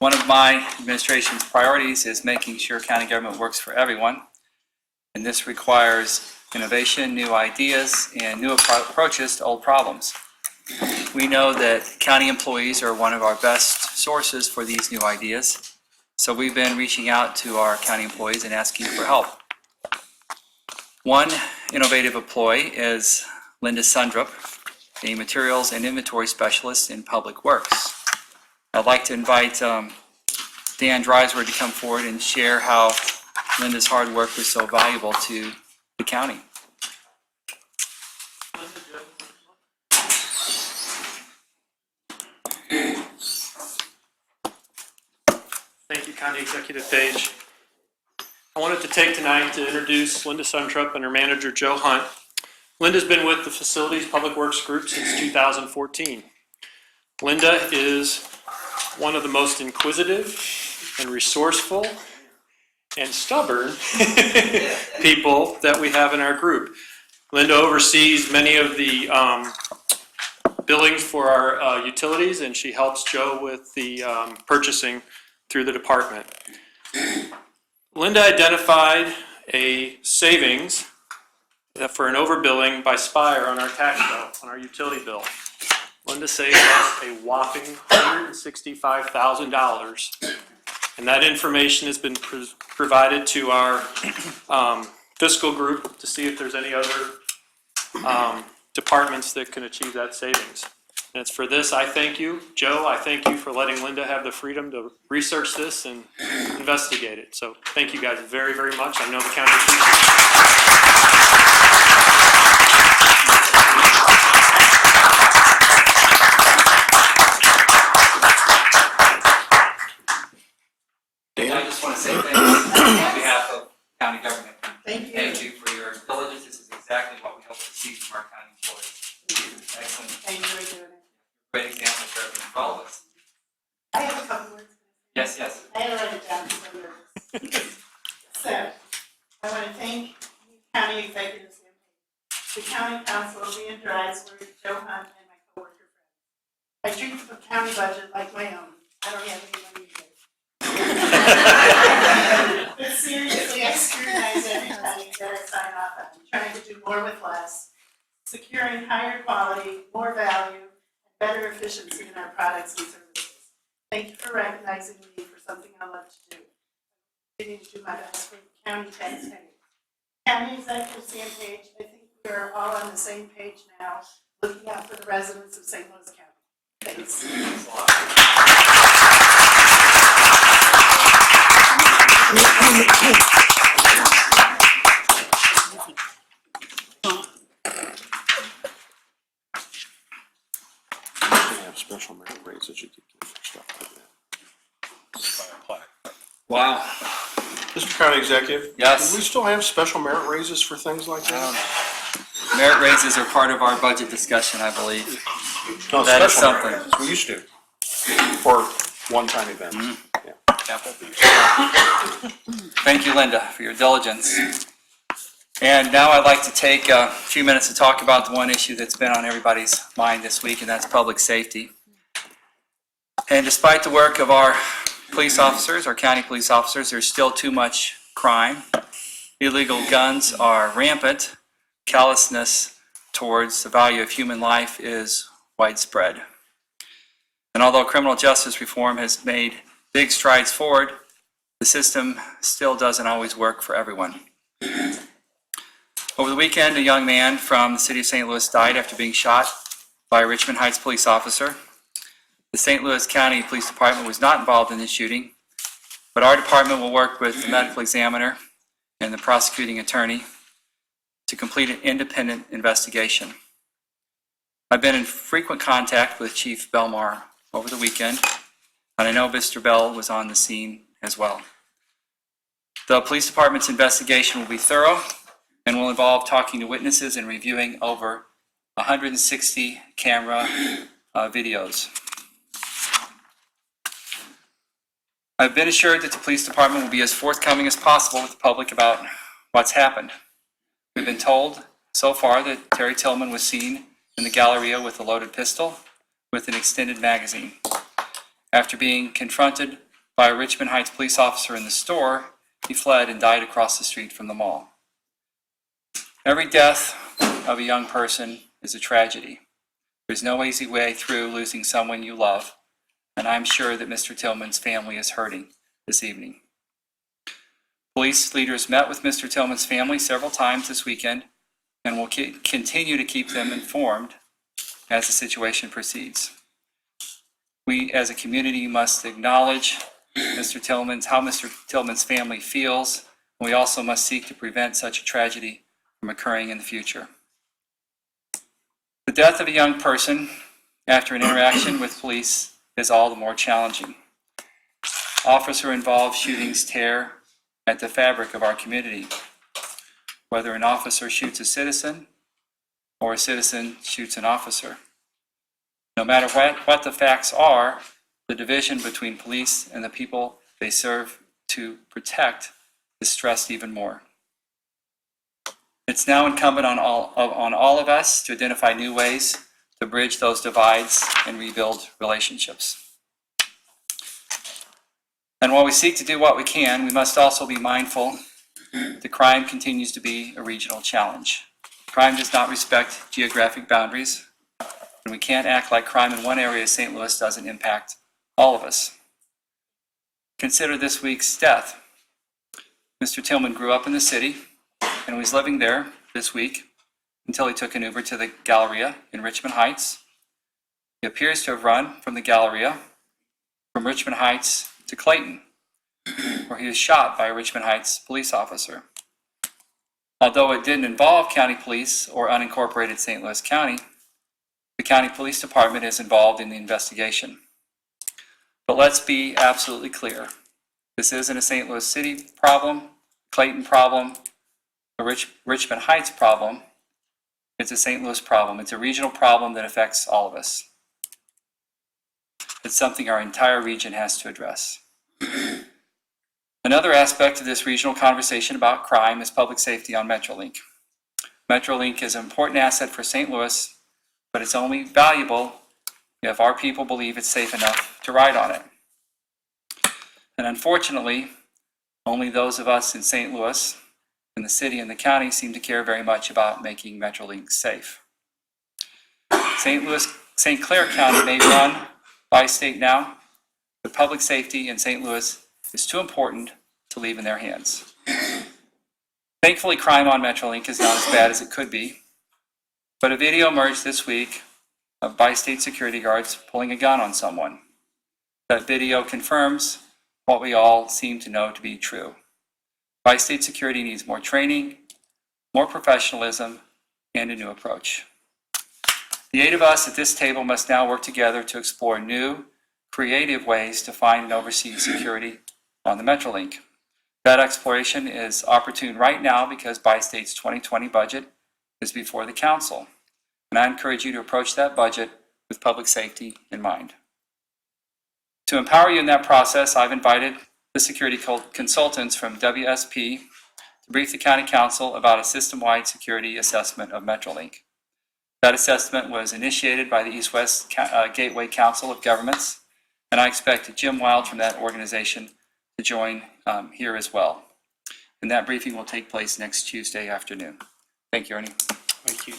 One of my administration's priorities is making sure county government works for everyone, and this requires innovation, new ideas, and new approaches to old problems. We know that county employees are one of our best sources for these new ideas, so we've been reaching out to our county employees and asking for help. One innovative employee is Linda Sundrup, a materials and inventory specialist in Public Works. I'd like to invite Dan Dreisword to come forward and share how Linda's hard work was so valuable to the county. Thank you, County Executive Page. I wanted to take tonight to introduce Linda Sundrup and her manager, Joe Hunt. Linda's been with the Facilities Public Works Group since 2014. Linda is one of the most inquisitive and resourceful and stubborn people that we have in our group. Linda oversees many of the billings for our utilities, and she helps Joe with the purchasing through the department. Linda identified a savings for an overbilling by Spire on our tax bill, on our utility bill. Linda saved us a whopping $165,000, and that information has been provided to our fiscal group to see if there's any other departments that can achieve that savings. And it's for this I thank you. Joe, I thank you for letting Linda have the freedom to research this and investigate it. So thank you guys very, very much. I know the county appreciates I just want to say thank you on behalf of county government. Thank you. Thank you for your diligence. This is exactly what we hope to see from our county employees. Excellent. Thank you for doing it. Great example for everyone, for all of us. I have a couple words. Yes, yes. I had to write it down because I'm nervous. So, I want to thank the county executives, the county council, Leah Dreisword, Joe Hunt, and my coworker friends. I treat the county budget like my own. I don't have any money to give. But seriously, I scrutinize every penny that I sign off on, trying to do more with less, securing higher quality, more value, and better efficiency in our products and services. Thank you for recognizing me for something I love to do. I continue to do my best for the county taxpayers. County Executive Sam Page, I think we are all on the same page now, looking out for the residents of St. Louis County. Thanks. Thanks a lot. Have special merit raises you could give for stuff like that. Wow. Mr. County Executive? Yes. Do we still have special merit raises for things like that? Merit raises are part of our budget discussion, I believe. No, that is special something. merit raises. We used to. For one-time events. Yeah. Thank you, Linda, for your diligence. And now I'd like to take a few minutes to talk about the one issue that's been on everybody's mind this week, and that's public safety. And despite the work of our police officers, our county police officers, there's still too much crime. Illegal guns are rampant. Callousness towards the value of human life is widespread. And although criminal justice reform has made big strides forward, the system still doesn't always work for everyone. Over the weekend, a young man from the city of St. Louis died after being shot by a Richmond Heights police officer. The St. Louis County Police Department was not involved in this shooting, but our department will work with the medical examiner and the prosecuting attorney to complete an independent investigation. I've been in frequent contact with Chief Belmar over the weekend, and I know Mr. Bell was on the scene as well. The police department's investigation will be thorough and will involve talking to witnesses and reviewing over 160 camera videos. I've been assured that the police department will be as forthcoming as possible with the public about what's happened. We've been told so far that Terry Tillman was seen in the Galleria with a loaded pistol with an extended magazine. After being confronted by a Richmond Heights police officer in the store, he fled and died across the street from the mall. Every death of a young person is a tragedy. There's no easy way through losing someone you love, and I'm sure that Mr. Tillman's family is hurting this evening. Police leaders met with Mr. Tillman's family several times this weekend and will continue to keep them informed as the situation proceeds. We as a community must acknowledge how Mr. Tillman's family feels, and we also must seek to prevent such a tragedy from occurring in the future. The death of a young person after an interaction with police is all the more challenging. Officer-involved shootings tear at the fabric of our community. Whether an officer shoots a citizen or a citizen shoots an officer. No matter what the facts are, the division between police and the people they serve to protect is stressed even more. It's now incumbent on all of us to identify new ways to bridge those divides and rebuild relationships. And while we seek to do what we can, we must also be mindful that crime continues to be a regional challenge. Crime does not respect geographic boundaries, and we can't act like crime in one area of St. Louis doesn't impact all of us. Consider this week's death. Mr. Tillman grew up in the city and was living there this week until he took an Uber to the Galleria in Richmond Heights. He appears to have run from the Galleria from Richmond Heights to Clayton, where he was shot by a Richmond Heights police officer. Although it didn't involve county police or unincorporated St. Louis County, the county police department is involved in the investigation. But let's be absolutely clear. This isn't a St. Louis City problem, Clayton problem, a Richmond Heights problem. It's a St. Louis problem. It's a regional problem that affects all of us. It's something our entire region has to address. Another aspect of this regional conversation about crime is public safety on Metrolink. Metrolink is an important asset for St. Louis, but it's only valuable if our people believe it's safe enough to ride on it. And unfortunately, only those of us in St. Louis, in the city and the county, seem to care very much about making Metrolink safe. St. Clair County may run by state now, but public safety in St. Louis is too important to leave in their hands. Thankfully, crime on Metrolink is not as bad as it could be, but a video emerged this week of bi-state security guards pulling a gun on someone. That video confirms what we all seem to know to be true. Bi-state security needs more training, more professionalism, and a new approach. The 8 of us at this table must now work together to explore new, creative ways to find and oversee security on the Metrolink. That exploration is opportune right now because Bi-State's 2020 budget is before the council. And I encourage you to approach that budget with public safety in mind. To empower you in that process, I've invited the security consultants from WSP to brief the County Council about a system-wide security assessment of Metrolink. That assessment was initiated by the East-West Gateway Council of Governments, and I expect Jim Wild from that organization to join here as well. And that briefing will take place next Tuesday afternoon. Thank you, Ernie. Thank you.